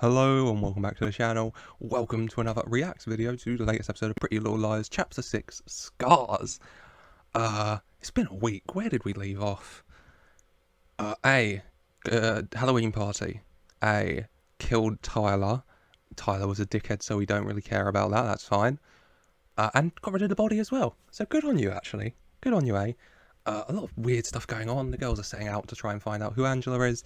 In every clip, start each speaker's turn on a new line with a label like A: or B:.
A: Hello and welcome back to the channel. Welcome to another react video to the latest episode of Pretty Little Liars Chapter 6 Scars. It's been a week. Where did we leave off? Halloween party. Killed Tyler. Tyler was a dickhead, so we don't really care about that. That's fine. And got rid of the body as well. So good on you, actually. Good on you, A lot of weird stuff going on. The girls are setting out to try and find out who Angela is.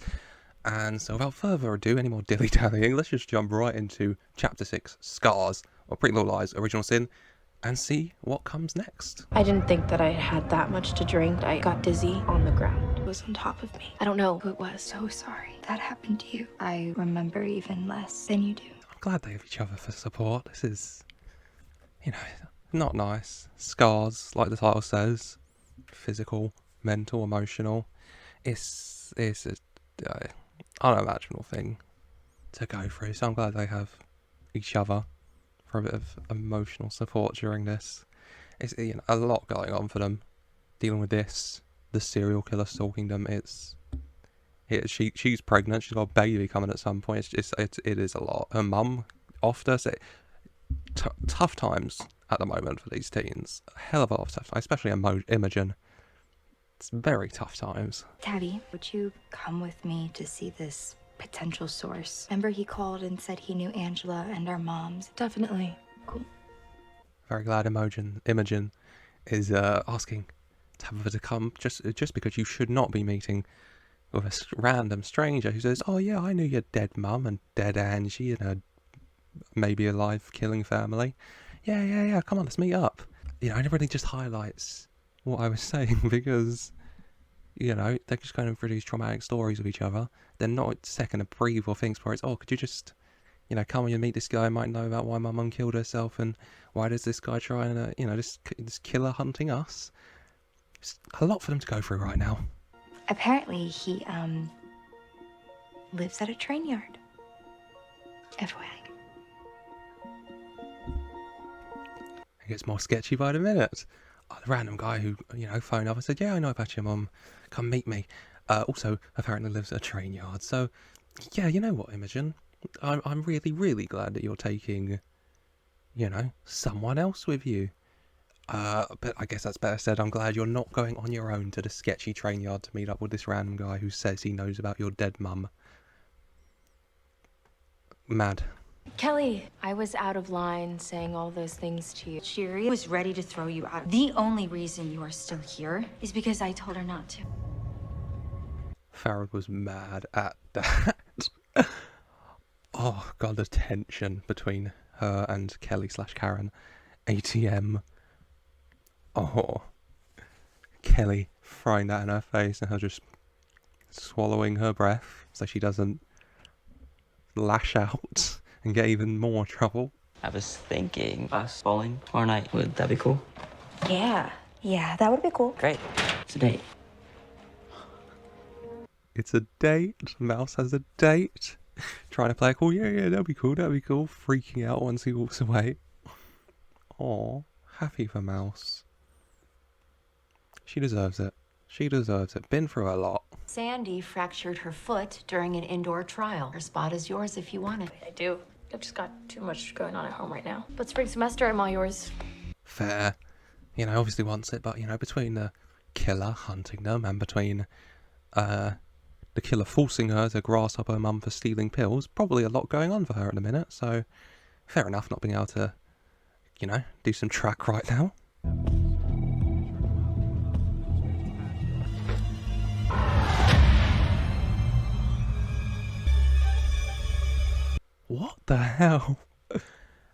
A: And so without further ado, any more dilly-dallying, let's just jump right into Chapter 6, Scars, or Pretty Little Lies, Original Sin, and see what comes next.
B: I didn't think that I had that much to drink. I got dizzy on the ground. It was on top of me. I don't know who it was.
C: So sorry that happened to you. I remember even less than you do.
A: I'm glad they have each other for support. This is, not nice. Scars, like the title says. Physical, mental, emotional. It's a unimaginable thing to go through, so I'm glad they have each other for a bit of emotional support during this. It's a lot going on for them, dealing with this, the serial killer stalking them. She's pregnant, she's got a baby coming at some point. It is a lot. Her mum often said tough times at the moment for these teens. A hell of a lot of tough times, especially Imogen. It's very tough times.
C: Tabby, would you come with me to see this potential source? Remember he called and said he knew Angela and our moms?
B: Definitely.
C: Cool.
A: Very glad Imogen is asking Tabitha to come just because you should not be meeting with a random stranger who says, "Oh yeah, I knew your dead mum and dead Angie and her maybe alive killing family. Yeah, come on, let's meet up." It really just highlights what I was saying, because they're just going through these traumatic stories with each other. They're not second to breathe or things where it's, oh, could you just come and meet this guy, might know about why my mum killed herself and why does this guy try and this killer hunting us. It's a lot for them to go through right now.
C: Apparently he lives at a train yard. FYI.
A: It gets more sketchy by the minute. The random guy who, phoned up and said, "Yeah, I know about your mum. Come meet me." Also, apparently lives at a train yard. So, yeah, you know what, Imogen? I'm really, really glad that you're taking, someone else with you. But I guess that's better said. I'm glad you're not going on your own to the sketchy train yard to meet up with this random guy who says he knows about your dead mum. Mad.
B: Kelly, I was out of line saying all those things to you.
D: Sherry was ready to throw you out. The only reason you are still here is because I told her not to.
A: Farrod was mad at that. Oh god, the tension between her and Kelly/Karen. ATM. Oh, Kelly throwing that in her face and her just swallowing her breath so she doesn't lash out and get even more trouble.
E: I was thinking us bowling tomorrow night. Would that be cool?
C: Yeah, that would be cool.
E: Great. It's a date.
A: It's a date. Mouse has a date. Trying to play it cool. Yeah, that'd be cool. Freaking out once he walks away. Aw, happy for Mouse. She deserves it. Been through a lot.
F: Sandy fractured her foot during an indoor trial. Her spot is yours if you want it.
B: I do. I've just got too much going on at home right now. But spring semester, I'm all yours.
A: Fair. Obviously wants it, but, between the killer hunting them and between, the killer forcing her to grass up her mum for stealing pills, probably a lot going on for her at the minute, so fair enough not being able to, do some track right now. What the hell?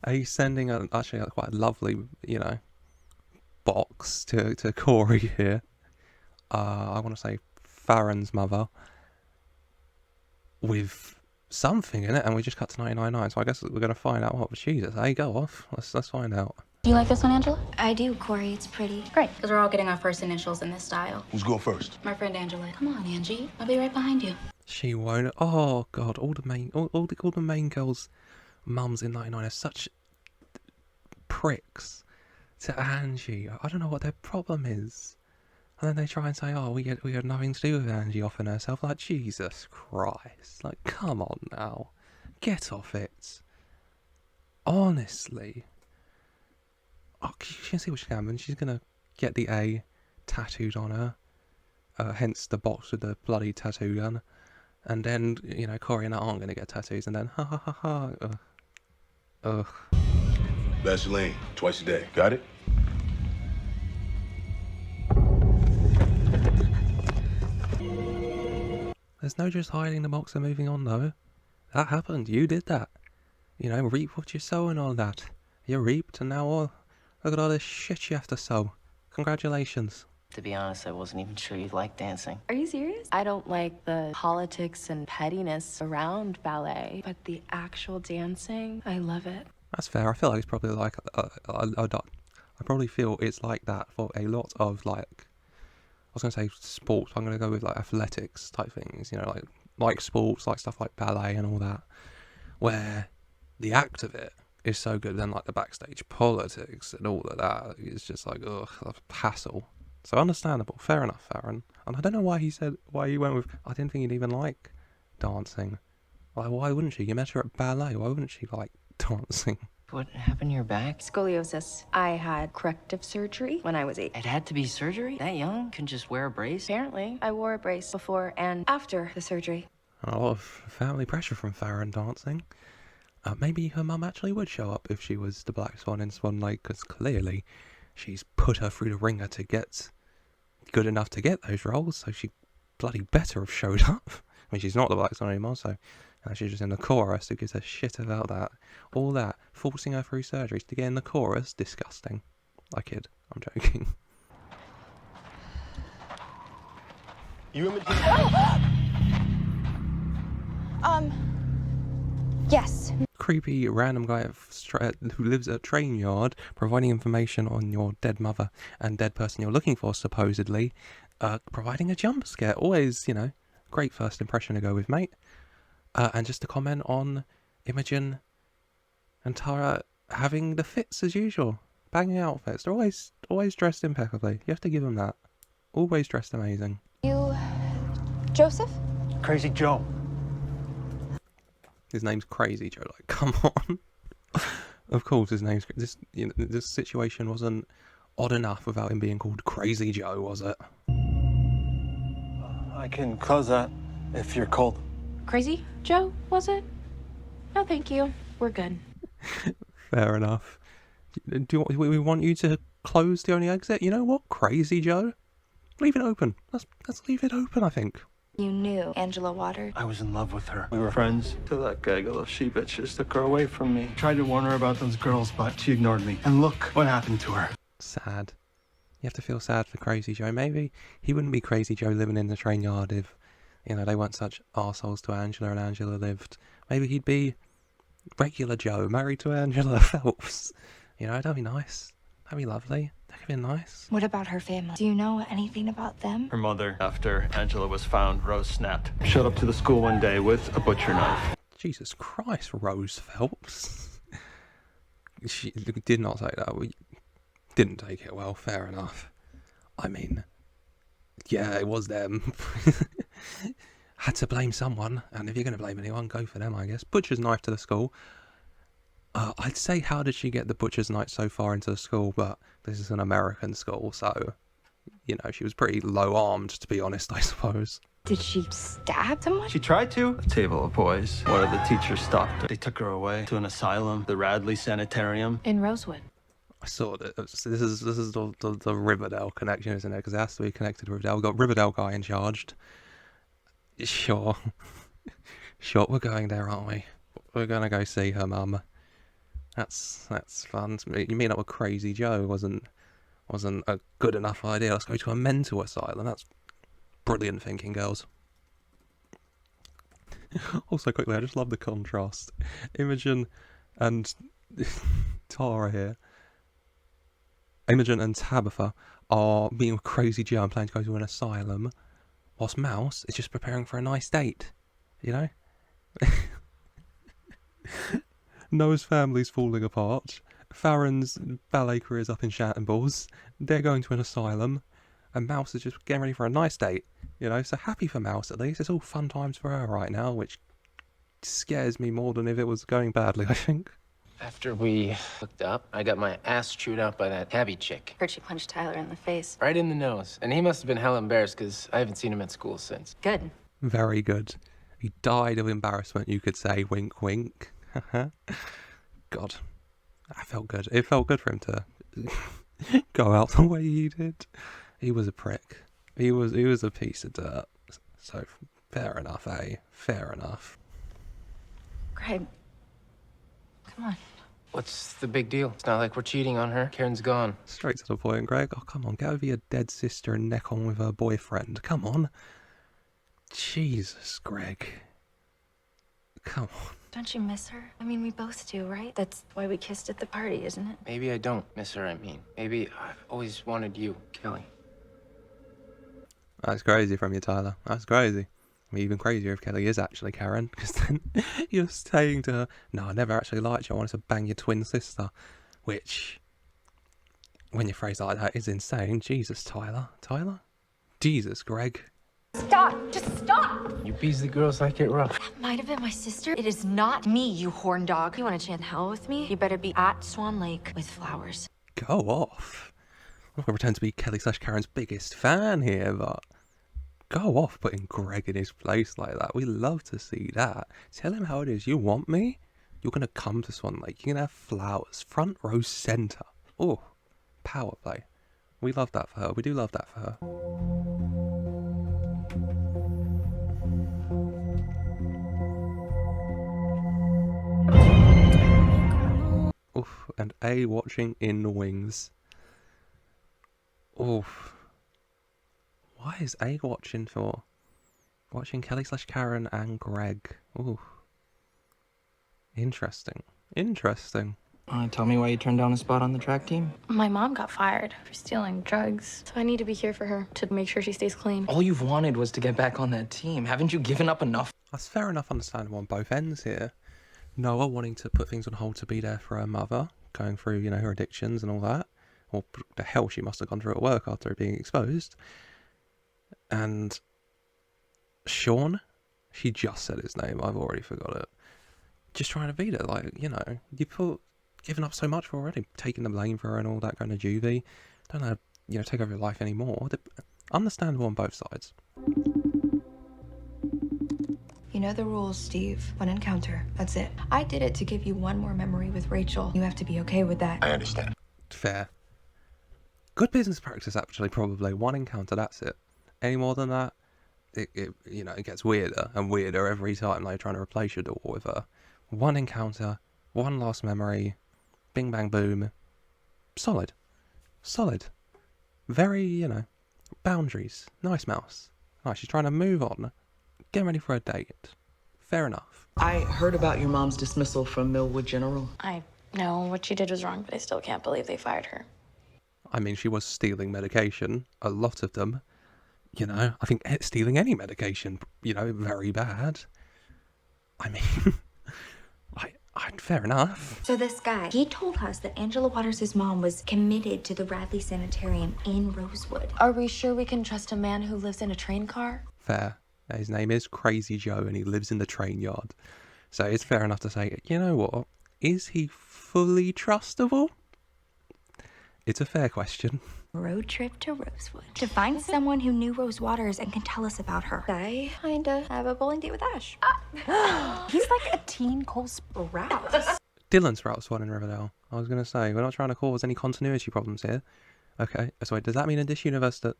A: Are you sending actually quite a lovely, box to Corey here? I want to say Farron's mother with something in it, and we just cut to 99.9. So I guess we're gonna find out what. Jesus, hey, go off. Let's find out.
C: Do you like this one, Angela? I do, Corey. It's pretty. Great, because we're all getting our first initials in this style.
G: Who's going first?
C: My friend Angela. Come on, Angie. I'll be right behind you.
A: She won't. Oh god, all the main girls' mums in 99 are such pricks to Angie. I don't know what their problem is. And then they try and say, "Oh, we had nothing to do with Angie offing herself." Like, Jesus Christ! Like, come on now, Get off it. Honestly. Oh, you can see what she's having. She's gonna get the A tattooed on her. Hence the box with the bloody tattoo gun. And then, you know, Corey and I aren't gonna get tattoos, and then ha ha ha ha. Ugh. Ugh.
G: Vaseline, twice a day. Got it?
A: There's no just hiding the box and moving on, though. That happened. You did that. You know, reap what you sow and all that. You reaped, and now look at all this shit you have to sow. Congratulations.
E: To be honest, I wasn't even sure you liked dancing.
B: Are you serious? I don't like the politics and pettiness around ballet, but the actual dancing, I love it.
A: That's fair. I feel like it's probably like I probably feel it's like that for a lot of, like, I was gonna say sports. I'm gonna go with like athletics type things. You know, like sports, like stuff like ballet and all that, where the act of it is so good. Then like the backstage politics and all of that, it's just like ugh, a hassle. So understandable. Fair enough, Farron. And I don't know why he went with. I didn't think he'd even like dancing. Like, why wouldn't she? You met her at ballet. Why wouldn't she like dancing?
E: What happened to your back?
B: Scoliosis. I had corrective surgery when I was 8.
E: It had to be surgery? That young? Couldn't just wear a brace?
B: Apparently, I wore a brace before and after the surgery.
A: And a lot of family pressure from Farron dancing. Maybe her mum actually would show up if she was the Black Swan in Swan Lake, because clearly she's put her through the ringer to get good enough to get those roles, so she bloody better have showed up. I mean, she's not the Black Swan anymore, so she's just in the chorus. Who gives a shit about that? All that, forcing her through surgeries to get in the chorus, disgusting. I kid, I'm joking.
G: You Imogen?
C: Yes.
A: Creepy random guy who lives at a train yard providing information on your dead mother and dead person you're looking for, supposedly. Providing a jump scare. Always, you know, great first impression to go with, mate. And just to comment on Imogen and Tara having the fits as usual. Banging outfits. They're always dressed impeccably. You have to give them that. Always dressed amazing.
C: You... Joseph?
H: Crazy Joe.
A: His name's Crazy Joe. Like, come on. Of course, his name's this situation wasn't odd enough without him being called Crazy Joe, was it?
H: I can close that if you're cold.
B: Crazy Joe, was it? No, thank you. We're good.
A: Fair enough. We want you to close the only exit? You know what, Crazy Joe? Leave it open. Let's leave it open, I think.
C: You knew Angela Water.
H: I was in love with her. We were friends till that gaggle of she-bitches took her away from me. Tried to warn her about those girls, but she ignored me. And look what happened to her.
A: Sad. You have to feel sad for Crazy Joe. Maybe he wouldn't be Crazy Joe living in the train yard if, you know, they weren't such arseholes to Angela and Angela lived. Maybe he'd be regular Joe, married to Angela Phelps. You know, that'd be nice. That'd be lovely. That could be nice.
C: What about her family? Do you know anything about them?
H: Her mother, after Angela was found, Rose snapped. Showed up to the school one day with a butcher knife.
A: Jesus Christ, Rose Phelps. She did not take that. We didn't take it well, fair enough. I mean, yeah, it was them. Had to blame someone, and if you're going to blame anyone, go for them, I guess. Butcher's knife to the school. I'd say, how did she get the butcher's knife so far into the school? But this is an American school, so, you know, she was pretty low-armed, to be honest, I suppose.
C: Did she stab someone?
H: She tried to. A table of boys. One of the teachers stopped her. They took her away to an asylum, the Radley Sanitarium.
B: In Rosewood.
A: I saw that. This is the Riverdale connection, isn't it? Because it has to be connected to Riverdale. We've got Riverdale guy in charge. Sure. Sure, we're going there, aren't we? We're going to go see her mum. That's fun. You meet up with Crazy Joe wasn't a good enough idea. Let's go to a mental asylum. That's brilliant thinking, girls. Also, quickly, I just love the contrast. Imogen and Tara here. Imogen and Tabitha are being with Crazy Joe and planning to go to an asylum, whilst Mouse is just preparing for a nice date. You know? Noah's family's falling apart. Farron's ballet career's up in shambles. They're going to an asylum. And Mouse is just getting ready for a nice date. You know, so happy for Mouse at least. It's all fun times for her right now, which scares me more than if it was going badly, I think.
I: After we hooked up, I got my ass chewed out by that Tabby chick.
B: Heard she punched Tyler in the face.
I: Right in the nose. And he must have been hella embarrassed because I haven't seen him at school since.
B: Good.
A: Very good. He died of embarrassment, you could say. Wink, wink. God. I felt good. It felt good for him to go out the way he did. He was a prick. He was a piece of dirt. So, fair enough, eh? Fair enough.
B: Greg. Come on.
I: What's the big deal? It's not like we're cheating on her. Karen's gone.
A: Straight to the point, Greg. Oh, come on. Get over your dead sister and neck on with her boyfriend. Come on. Jesus, Greg. Come on.
B: Don't you miss her? I mean, we both do, right? That's why we kissed at the party, isn't it?
I: Maybe I don't miss her, I mean. Maybe I've always wanted you, Kelly.
A: That's crazy from you, Tyler. That's crazy. I mean, even crazier if Kelly is actually Karen, because then you're saying to her, no, I never actually liked you. I wanted to bang your twin sister. Which, when you phrase it like that, is insane. Jesus, Tyler. Tyler? Jesus, Greg.
D: Stop! Just stop!
I: You bees the girls like it rough.
D: That might have been my sister. It is not me, you horn dog. You want to chant hell with me? You better be at Swan Lake with flowers.
A: Go off. I'm not going to pretend to be Kelly/Karen's biggest fan here, but go off putting Greg in his place like that. We love to see that. Tell him how it is. You want me? You're going to come to Swan Lake. You're going to have flowers. Front row centre. Oh, power play. We love that for her. We do love that for her. Oof, and A watching in the wings. Oof. Why is A watching for? Watching Kelly/Karen and Greg. Ooh. Interesting. Interesting.
E: Tell me why you turned down a spot on the track team?
B: My mom got fired for stealing drugs. So I need to be here for her to make sure she stays clean.
E: All you've wanted was to get back on that team. Haven't you given up enough?
A: That's fair enough, understandable on both ends here. Noah wanting to put things on hold to be there for her mother, going through, you know, her addictions and all that. Or the hell she must have gone through at work after being exposed. And Sean, she just said his name, I've already forgot it. Just trying to beat it, like, you know, given up so much for already, taking the blame for her and all that, going to juvie. Don't know, you know, take over your life anymore. Understandable on both sides.
C: You know the rules, Steve. One encounter. That's it. I did it to give you one more memory with Rachel. You have to be okay with that.
G: I understand.
A: Fair. Good business practice, actually, probably. One encounter, that's it. Any more than that, it you know, it gets weirder and weirder every time they're trying to replace your daughter with her. One encounter, one last memory, bing bang boom. Solid. Solid. Very, you know, boundaries. Nice mouse. Nice, she's trying to move on. Get ready for a date. Fair enough.
J: I heard about your mom's dismissal from Millwood General.
B: I know what she did was wrong, but I still can't believe they fired her.
A: I mean, she was stealing medication. A lot of them. You know, I think stealing any medication, you know, very bad. I mean, fair enough.
C: So this guy, he told us that Angela Waters' mom was committed to the Radley Sanitarium in Rosewood.
B: Are we sure we can trust a man who lives in a train car?
A: Fair. His name is Crazy Joe and he lives in the train yard. So it's fair enough to say, you know what? Is he fully trustable? It's a fair question.
C: Road trip to Rosewood. To find someone who knew Rose Waters and can tell us about her. I kinda have a bowling date with Ash.
F: He's like a teen Cole Sprouse.
A: Dylan Sprout's one in Riverdale. I was going to say, we're not trying to cause any continuity problems here. Okay, so wait, does that mean in this universe that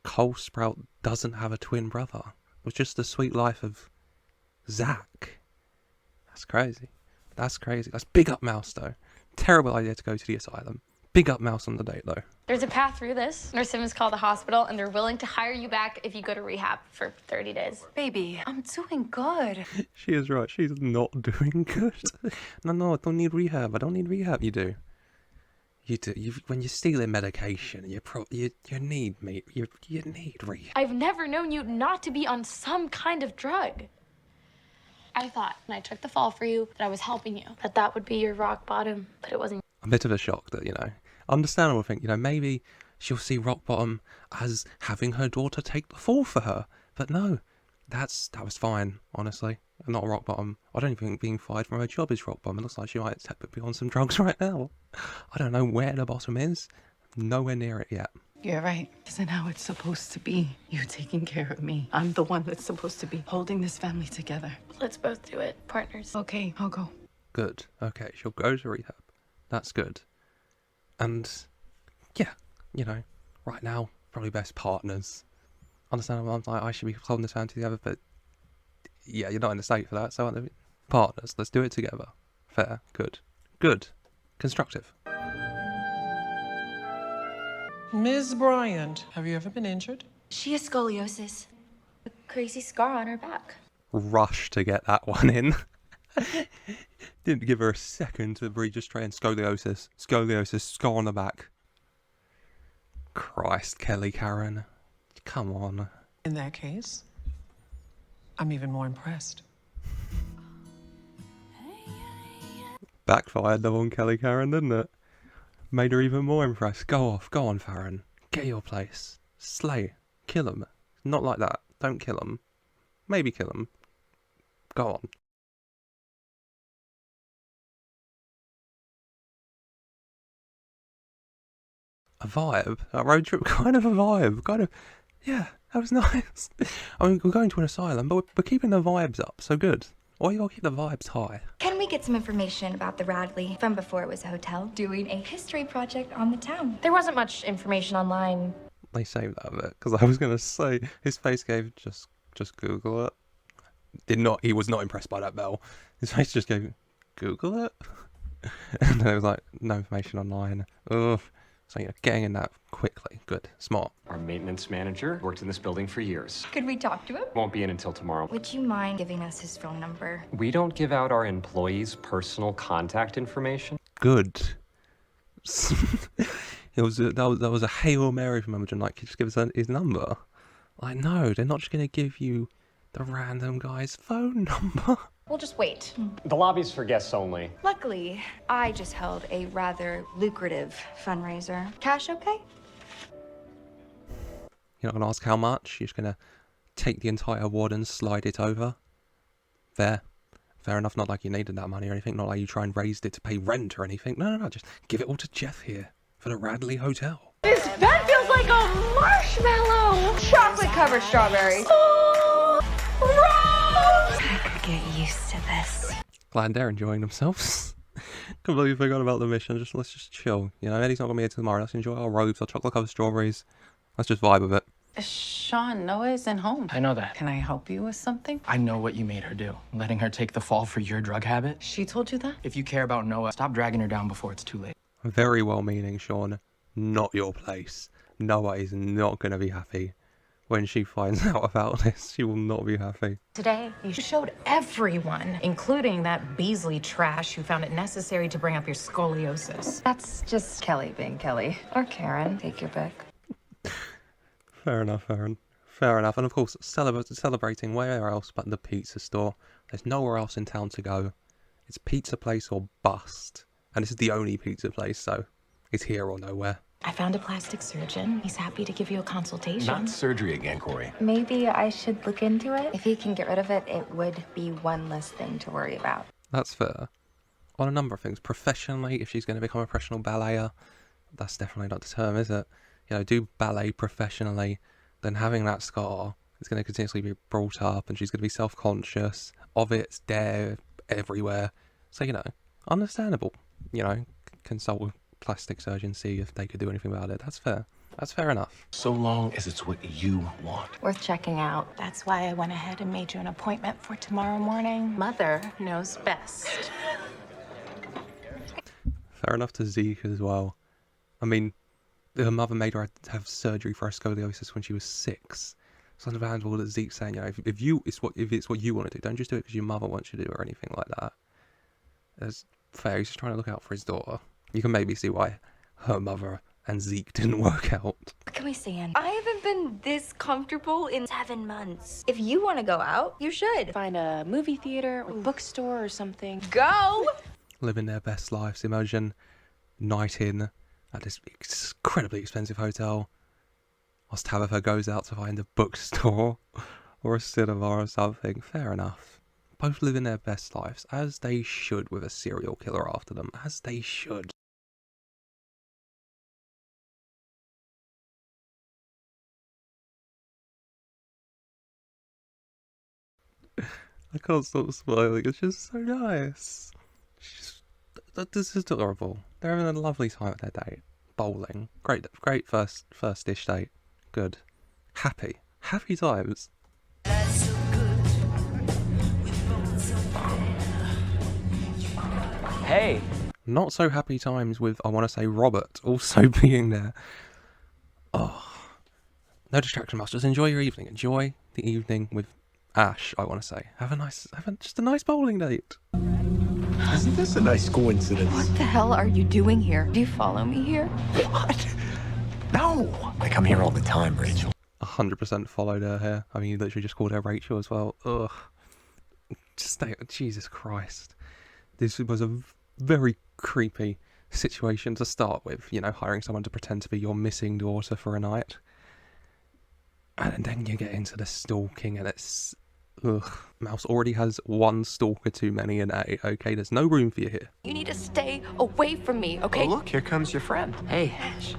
A: Cole Sprout doesn't have a twin brother? It was just the sweet life of Zach. That's crazy. That's crazy. That's big up Mouse, though. Terrible idea to go to the asylum. Big up Mouse on the date, though.
K: There's a path through this. Nurse Simmons called the hospital, and they're willing to hire you back if you go to rehab for 30 days.
F: Baby, I'm doing good.
A: She is right. She's not doing good. No, I don't need rehab. I don't need rehab. You do. You do. When you're stealing medication, you need me. You need rehab.
K: I've never known you not to be on some kind of drug. I thought when I took the fall for you that I was helping you, that would be your rock bottom, but it wasn't.
A: A bit of a shock that, you know, understandable thing, you know, maybe she'll see rock bottom as having her daughter take the fall for her. But no, that was fine, honestly. not rock bottom. I don't even think being fired from her job is rock bottom. It looks like she might be on some drugs right now. I don't know where the bottom is. Nowhere near it yet.
J: You're right. Isn't how it's supposed to be. You taking care of me. I'm the one that's supposed to be holding this family together.
K: Let's both do it, partners.
J: Okay, I'll go.
A: Good. Okay, she'll go to rehab. That's good. And, yeah, you know, right now, probably best partners. Understandable, I'm like, I should be holding this hand together, but yeah, you're not in the state for that, so partners, let's do it together. Fair, good. Good. Constructive.
L: Ms. Bryant, have you ever been injured?
D: She has scoliosis.
B: A crazy scar on her back.
A: Rush to get that one in. Didn't give her a second to breathe, just straight in. Scoliosis, scar on the back. Christ, Kelly Karen. Come on.
L: In that case, I'm even more impressed.
A: Backfired them on Kelly Karen, didn't it? Made her even more impressed. Go off, go on, Farron. Get your place. Slay. Kill him. Not like that. Don't kill him. Maybe kill him. Go on. A vibe? A road trip? Kind of a vibe. Kind of, yeah, that was nice. I mean, we're going to an asylum, but we're keeping the vibes up, so good. Why you gotta keep the vibes high?
C: Can we get some information about the Radley from before it was a hotel? Doing a history project on the town.
B: There wasn't much information online.
A: They saved that bit, because I was going to say, his face gave, just Google it. He was not impressed by that bell. His face just gave, Google it? And then it was like, no information online. Ugh. So you're getting in that quickly. Good. Smart.
M: Our maintenance manager worked in this building for years.
C: Could we talk to him?
M: Won't be in until tomorrow.
C: Would you mind giving us his phone number?
M: We don't give out our employees' personal contact information.
A: Good. That was a Hail Mary from Imogen. Like, just give us his number. Like, no, they're not just going to give you the random guy's phone number.
B: We'll just wait.
M: The lobby's for guests only.
C: Luckily, I just held a rather lucrative fundraiser. Cash okay?
A: You're not going to ask how much. You're just going to take the entire wad and slide it over. Fair. Fair enough. Not like you needed that money or anything. Not like you try and raised it to pay rent or anything. No. Just give it all to Jeff here for the Radley Hotel.
K: This bed feels like a marshmallow!
C: Chocolate-covered strawberries.
K: Oh, Rose!
C: I could get used to this.
A: Glad they're enjoying themselves. Completely forgot about the mission. Let's just chill. You know, Eddie's not going to be here tomorrow. Let's enjoy our robes, our chocolate-covered strawberries. Let's just vibe with it.
J: Sean, Noah isn't home.
L: I know that.
J: Can I help you with something?
L: I know what you made her do. Letting her take the fall for your drug habit.
J: She told you that?
L: If you care about Noah, stop dragging her down before it's too late.
A: Very well-meaning, Sean. Not your place. Noah is not going to be happy. When she finds out about this, she will not be happy.
F: Today, you showed everyone, including that Beasley trash who found it necessary to bring up your scoliosis.
B: That's just Kelly being Kelly. Or Karen, take your pick.
A: Fair enough, Aaron. Fair enough. And of course, celebrating where else but the pizza store. There's nowhere else in town to go. It's pizza place or bust. And this is the only pizza place, so it's here or nowhere.
F: I found a plastic surgeon. He's happy to give you a consultation.
G: Not surgery again, Corey.
B: Maybe I should look into it. If he can get rid of it, it would be one less thing to worry about.
A: That's fair. On a number of things. Professionally, if she's going to become a professional balleter, that's definitely not the term, is it? You know, do ballet professionally, then having that scar is going to continuously be brought up and she's going to be self-conscious of it. It's there everywhere. So, you know, understandable. You know, consult with plastic surgeon, see if they could do anything about it. That's fair. That's fair enough.
G: So long as it's what you want.
B: Worth checking out.
F: That's why I went ahead and made you an appointment for tomorrow morning. Mother knows best.
A: Fair enough to Zeke as well. I mean, her mother made her have surgery for her scoliosis when she was 6. It's understandable that Zeke's saying, you know, if it's what you want to do, don't just do it because your mother wants you to do it or anything like that. It's fair. He's just trying to look out for his daughter. You can maybe see why her mother and Zeke didn't work out.
C: What can we stand? I haven't been this comfortable in 7 months. If you want to go out, you should.
B: Find a movie theater or bookstore or something.
C: Go!
A: Living their best lives. Imogen, night in at this incredibly expensive hotel. Whilst Tabitha goes out to find a bookstore or a cinema or something. Fair enough. both living their best lives, as they should, with a serial killer after them, as they should. I can't stop smiling, it's just so nice. This is adorable. They're having a lovely time at their date. Bowling. Great first dish date. Good. Happy times.
E: Hey!
A: Not so happy times with, I want to say, Robert also being there. Oh. No distraction masters. Enjoy your evening. Enjoy the evening with Ash, I want to say. Have just a nice bowling date.
G: Isn't this a nice coincidence?
C: What the hell are you doing here? Do you follow me here?
G: What? No! I come here all the time, Rachel.
A: 100% followed her here. I mean, you literally just called her Rachel as well. Ugh. Jesus Christ. This was a very creepy situation to start with, you know, hiring someone to pretend to be your missing daughter for a night. And then you get into the stalking and it's... Ugh. Mouse already has one stalker too many in A, okay? There's no room for you here.
B: You need to stay away from me, okay?
G: Oh, look, here comes your friend.
E: Hey,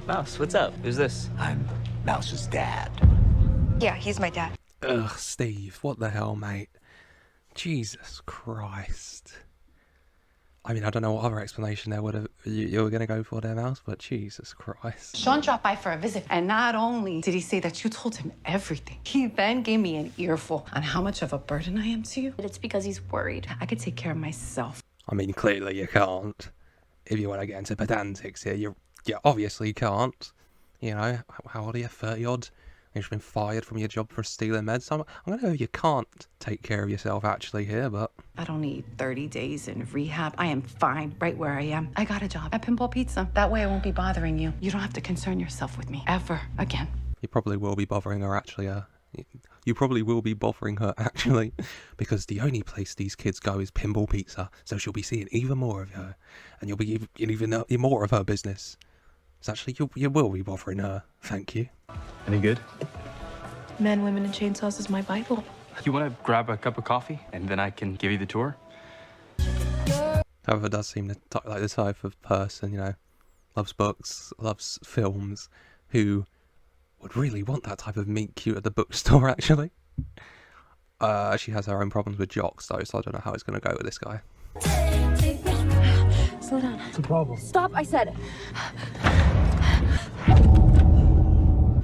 E: Mouse, what's up? Who's this?
G: I'm Mouse's dad.
C: Yeah, he's my dad.
A: Ugh, Steve, what the hell, mate? Jesus Christ. I mean, I don't know what other explanation there would have you were going to go for there, Mouse, but Jesus Christ.
J: Sean dropped by for a visit, and not only did he say that you told him everything, he then gave me an earful on how much of a burden I am to you.
K: It's because he's worried.
J: I could take care of myself.
A: I mean, clearly you can't. If you want to get into pedantics here, you obviously can't. You know, how old are you? 30-odd? You've been fired from your job for stealing meds. So I'm going to know you can't take care of yourself actually here, but...
J: I don't need 30 days in rehab. I am fine right where I am. I got a job at Pinball Pizza. That way I won't be bothering you. You don't have to concern yourself with me ever again.
A: You probably will be bothering her actually. You probably will be bothering her actually, because the only place these kids go is Pinball Pizza. So she'll be seeing even more of her, and you'll be even more of her business. So actually, you will be bothering her. Thank you.
H: Any good?
B: Men, Women, and Chainsaws is my Bible.
H: You want to grab a cup of coffee, and then I can give you the tour?
A: However, does seem like the type of person, you know, loves books, loves films, who would really want that type of meet cute at the bookstore, actually. She has her own problems with jocks, though, so I don't know how it's going to go with this guy.
B: Slow down.
H: What's the problem?
B: Stop, I said.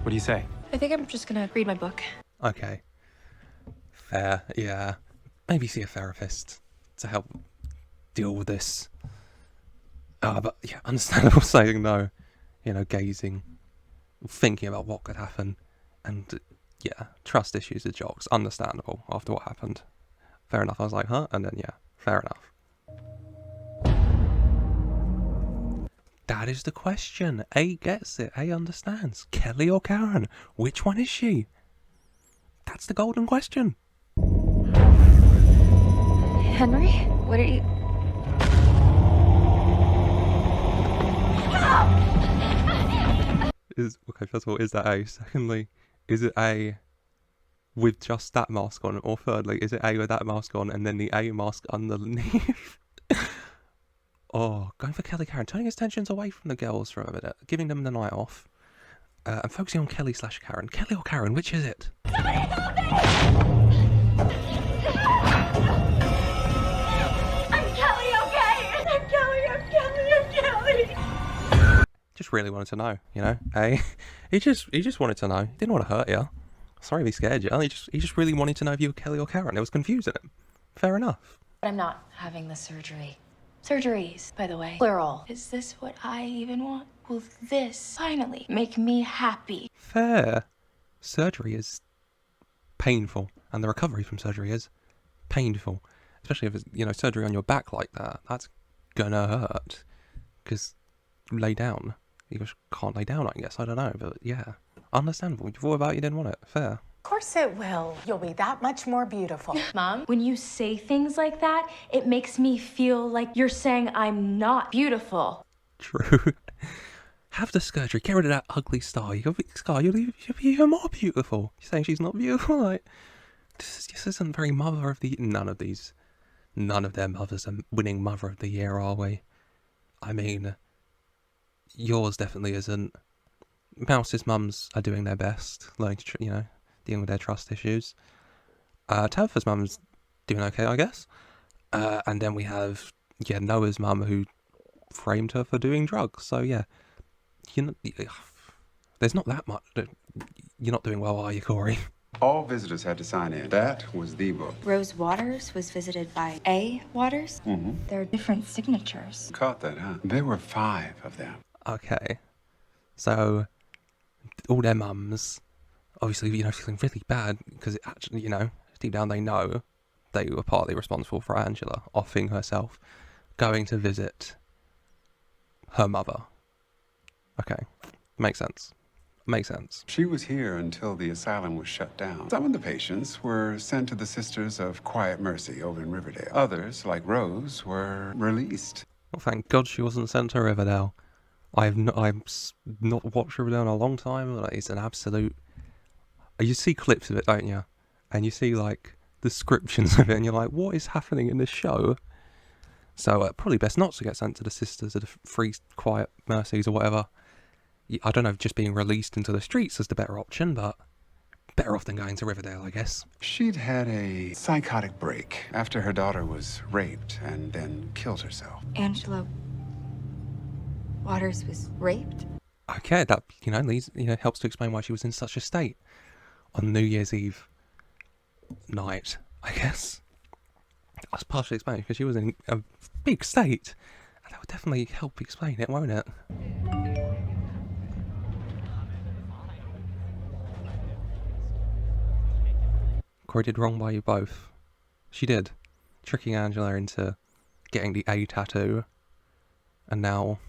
H: What do you say?
B: I think I'm just gonna read my book.
A: Okay. Fair, yeah. Maybe see a therapist to help deal with this. But yeah, understandable saying no. You know, gazing, thinking about what could happen. And yeah, trust issues with jocks. Understandable after what happened. Fair enough. I was like, huh? And then yeah, fair enough. That is the question. A gets it. A understands. Kelly or Karen? Which one is she? That's the golden question.
B: Henry, what are you...
A: Okay, first of all, is that A? Secondly, is it A with just that mask on? Or thirdly, is it A with that mask on and then the A mask underneath? Oh, going for Kelly Karen, turning his attentions away from the girls for a minute, giving them the night off, and focusing on Kelly/Karen. Kelly or Karen, which is it?
K: Somebody help me! I'm Kelly, okay? I'm Kelly.
A: Just really wanted to know, you know? He just wanted to know. He didn't want to hurt you. Sorry if he scared you. He just really wanted to know if you were Kelly or Karen. It was confusing him. Fair enough.
B: But I'm not having the surgery. Surgeries, by the way. Plural. Is this what I even want? Will this finally make me happy?
A: Fair. Surgery is painful, and the recovery from surgery is painful. Especially if it's, you know, surgery on your back like that. That's gonna hurt. Because you lay down. You just can't lay down, I guess. I don't know, but yeah. Understandable. You thought about it, you didn't want it. Fair.
F: Of course it will. You'll be that much more beautiful.
B: Mom, when you say things like that, it makes me feel like you're saying I'm not beautiful.
A: True. Have the surgery. Get rid of that ugly scar. You'll be even more beautiful. You're saying she's not beautiful? Like, this isn't very mother of the... None of these none of their mothers are winning Mother of the Year, are we? I mean, yours definitely isn't. Mouse's mums are doing their best, learning to, dealing with their trust issues. Tabitha's mum's doing okay, I guess. And then we have, Noah's mum who framed her for doing drugs. So yeah, there's not that much. You're not doing well, are you, Corey?
N: All visitors had to sign in. That was the book.
C: Rose Waters was visited by A. Waters.
N: Mm-hmm.
C: There are different signatures.
N: Caught that, huh? There were 5 of them.
A: Okay. So, all their mums, obviously, feeling really bad because it actually, deep down they know they were partly responsible for Angela offing herself, going to visit her mother. Okay. Makes sense. Makes sense.
N: She was here until the asylum was shut down. Some of the patients were sent to the Sisters of Quiet Mercy over in Riverdale. Others, like Rose, were released.
A: Well, thank God she wasn't sent to Riverdale. I've not watched Riverdale in a long time. Like, it's an absolute... You see clips of it, don't you? And you see, like, descriptions of it, and you're like, what is happening in this show? So, probably best not to get sent to the Sisters of the Free Quiet Mercies or whatever. I don't know if just being released into the streets is the better option, but better off than going to Riverdale, I guess.
N: She'd had a psychotic break after her daughter was raped and then killed herself.
C: Angela Waters was raped?
A: Okay, that, leads, helps to explain why she was in such a state on New Year's Eve night, I guess. That's partially explained because she was in a big state. And that would definitely help explain it, won't it? Corey did wrong by you both. She did. Tricking Angela into getting the A tattoo. And now,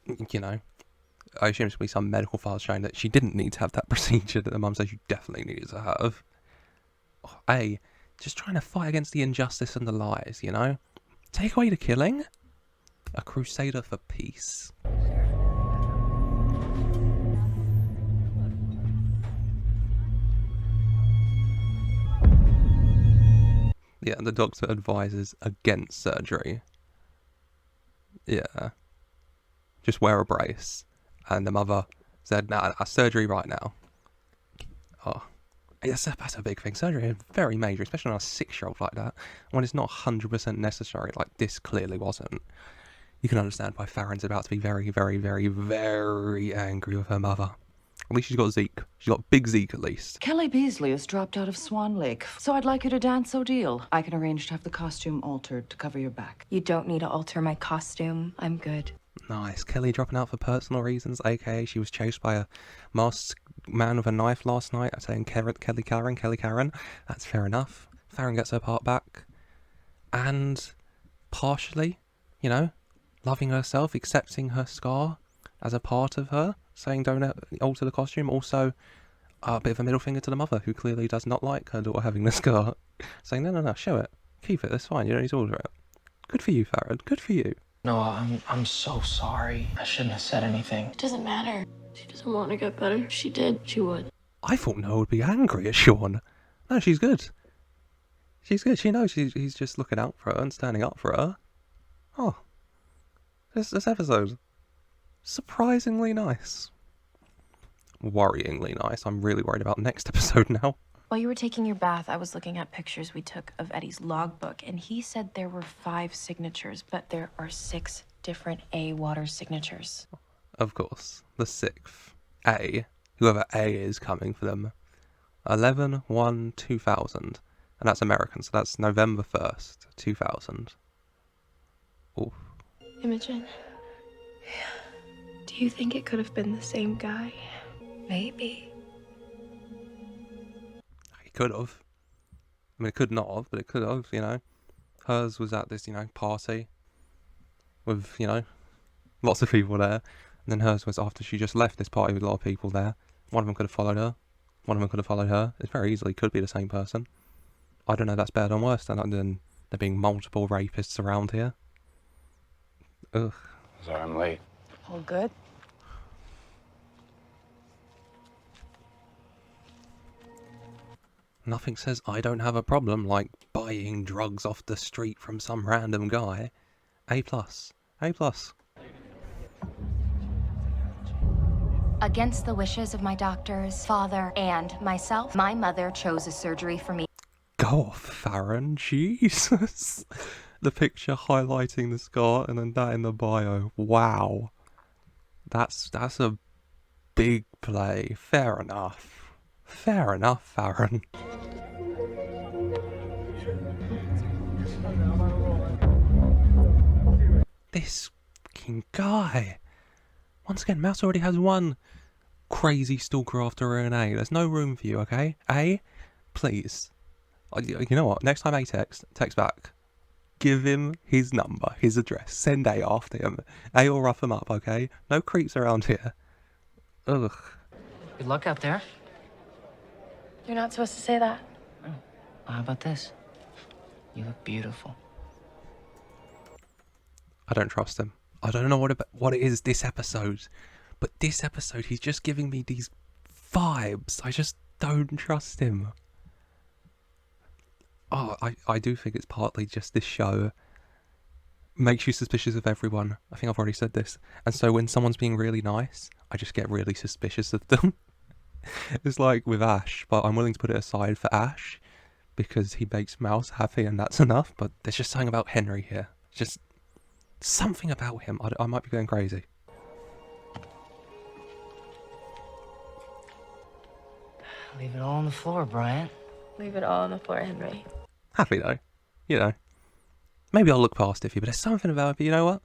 A: I assume there'll be some medical files showing that she didn't need to have that procedure that the mum says you definitely needed to have. A, just trying to fight against the injustice and the lies, Take away the killing. A crusader for peace. Yeah, the doctor advises against surgery. Yeah. Just wear a brace. And the mother said, nah, surgery right now. Oh. Yes, that's a big thing. Surgery is very major, especially on a 6-year-old like that. When it's not 100% necessary, like this clearly wasn't. You can understand why Farron's about to be very, very, very, very angry with her mother. At least she's got Zeke. She's got big Zeke, at least.
O: Kelly Beasley has dropped out of Swan Lake, so I'd like you to dance Odile. I can arrange to have the costume altered to cover your back.
C: You don't need to alter my costume. I'm good.
A: Nice. Kelly dropping out for personal reasons, aka she was chased by a masked man with a knife last night, saying Kelly Karen. That's fair enough. Farron gets her part back. And partially, loving herself, accepting her scar as a part of her, saying don't alter the costume. Also, a bit of a middle finger to the mother, who clearly does not like her daughter having the scar, saying no, show it, keep it, that's fine, you don't need to alter it. Good for you, Farron, good for you.
P: No, I'm so sorry. I shouldn't have said anything.
K: It doesn't matter. She doesn't want to get better. If she did, she would.
A: I thought Noah would be angry at Sean. No, she's good. She's good. She knows he's just looking out for her and standing up for her. Oh, this episode, surprisingly nice. Worryingly nice. I'm really worried about next episode now.
Q: While you were taking your bath, I was looking at pictures we took of Eddie's logbook, and he said there were 5 signatures, but there are 6 different A. Waters signatures.
A: Of course. The 6th. A. Whoever A is coming for them. 11/1/2000. And that's American, so that's November 1st, 2000. Oof.
K: Imogen, do you think it could have been the same guy?
C: Maybe.
A: It could have. I mean, it could not have, but it could have, Hers was at this, party with, lots of people there. And then hers was after she just left this party with a lot of people there. One of them could have followed her. One of them could have followed her. It very easily could be the same person. I don't know if that's better or worse than there being multiple rapists around here. Ugh.
G: Sorry I'm late.
J: All good?
A: Nothing says I don't have a problem like buying drugs off the street from some random guy. A+. A+.
B: Against the wishes of my doctors, father, and myself, my mother chose a surgery for me.
A: Go off, Farron. Jesus. The picture highlighting the scar and then that in the bio. Wow. That's a big play. Fair enough. Fair enough, Farron. This fucking guy. Once again, Mouse already has one crazy stalker after an A. There's no room for you, okay? A, please. You know what? Next time A text back. Give him his number, his address. Send A after him. A will rough him up, okay? No creeps around here. Ugh.
I: Good luck out there.
K: You're not supposed to say that.
I: How about this? You look beautiful.
A: I don't trust him. I don't know what it is this episode, but this episode he's just giving me these vibes. I just don't trust him. Oh, I do think it's partly just this show makes you suspicious of everyone. I think I've already said this. And so when someone's being really nice, I just get really suspicious of them. It's like with Ash, but I'm willing to put it aside for Ash because he makes Mouse happy and that's enough. But there's just something about Henry here. Just something about him. I might be going crazy.
I: Leave it all on the floor, Bryant.
K: Leave it all on the floor, Henry.
A: Happy though. You know. Maybe I'll look past it for you, but there's something about it. But you know what?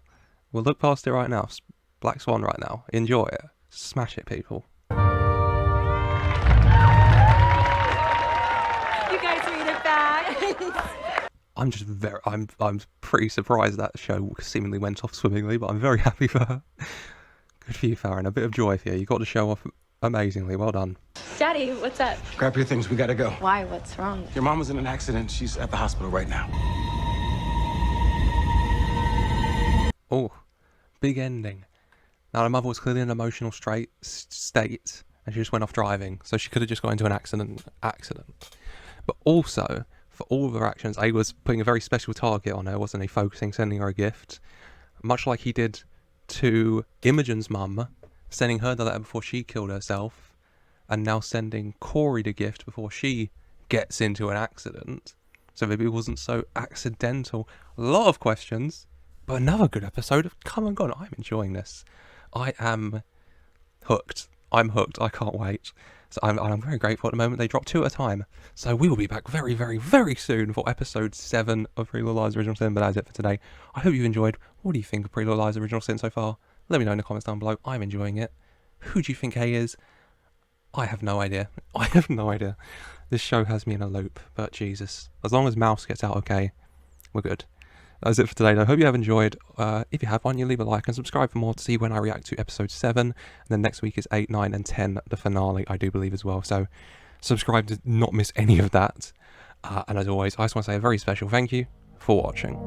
A: We'll look past it right now. Black Swan right now. Enjoy it. Smash it, people.
C: You guys made it back.
A: I'm just I'm pretty surprised that show seemingly went off swimmingly, but I'm very happy for her. Good for you, Farron. A bit of joy for you. You got the show off amazingly. Well done.
K: Daddy, what's up?
G: Grab your things, we gotta go.
K: Why? What's wrong?
G: Your mom was in an accident. She's at the hospital right now.
A: Oh, big ending. Now, her mother was clearly in an emotional state, and she just went off driving, so she could have just got into an accident. But also, for all of her actions, A was putting a very special target on her, wasn't he? Focusing, sending her a gift. Much like he did to Imogen's mum, sending her the letter before she killed herself, and now sending Corey the gift before she gets into an accident. So maybe it wasn't so accidental. A lot of questions, but another good episode of Come and Gone. I'm enjoying this. I am hooked. I'm hooked. I can't wait. So I'm very grateful at the moment. They drop 2 at a time. So we will be back very, very, very soon for episode 7 of Pretty Little Lies Original Sin. But that's it for today. I hope you've enjoyed. What do you think of Pretty Little Lies Original Sin so far? Let me know in the comments down below. I'm enjoying it. Who do you think A is? I have no idea. I have no idea. This show has me in a loop. But Jesus. As long as Mouse gets out okay, we're good. That's it for today, though. Hope you have enjoyed. If you have, why don't you leave a like and subscribe for more to see when I react to episode 7. And then next week is 8, 9, and 10, the finale, I do believe, as well. So subscribe to not miss any of that. And as always, I just want to say a very special thank you for watching.